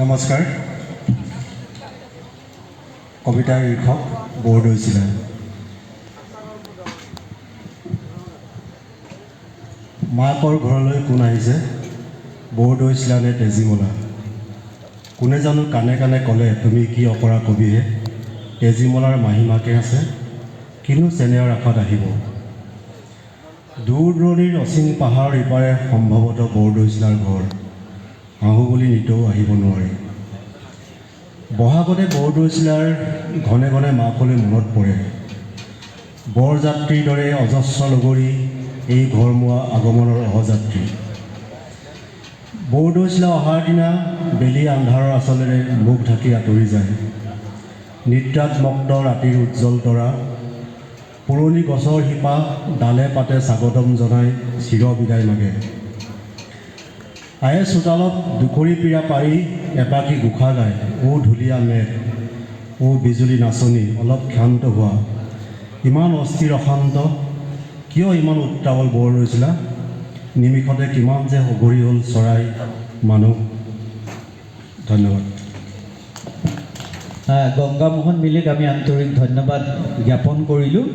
নমস্কাৰ। কবিতাৰ লিখক বৰদৈ চিলাই। মাকৰ ঘৰলৈ কোন আহিছে, বৰদৈ চিলা নে তেজীমলা? কোনে জানো কাণে কাণে ক'লে, তুমি কি অকৰা কবিহে? তেজীমলাৰ মাহীমাকে আছে, কিনো চেনেহৰ আশাত আহিব। দূৰ দূৰণিৰ অচিন পাহাৰৰ ইপাৰে সম্ভৱতঃ বৰদৈ চিলাৰ ঘৰ। আহোঁ বুলি নিতৌ আহিব নোৱাৰে। বহাগতে বৰদৈ চিলাৰ ঘনে ঘনে মাকলৈ মনত পৰে। বৰযাত্ৰীৰ দৰে অজস্ৰ লগৰী এই ঘৰমুৱা আগমনৰ অহযাত্ৰী। বৰদৈ চিলা অহাৰ দিনা বেলি আন্ধাৰৰ আঁচলেৰে মুখ ঢাকি আঁতৰি যায়। নিদ্ৰাত মগ্ন ৰাতিৰ উজ্জ্বল তৰা, পুৰণি গছৰ শিপা ডালে পাতে স্বাগতম জনাই চিৰ বিদায় মাগে। আয়ে চোতালত দুখৰি পীৰা পাৰি এপাকি গোসা গায়, ও ঢুলীয়া মেঘ, ও বিজুলী নাচনি, অলপ ক্ষান্ত হোৱা। ইমান অস্থিৰ অশান্ত, কিয় ইমান উত্তাৱল বৰদৈ চিলা? নিমিষতে কিমান যে অঘৰী হ'ল চৰাই মানুহ। ধন্যবাদ। গংগামোহন মিলিক আমি আন্তৰিক ধন্যবাদ জ্ঞাপন কৰিলোঁ।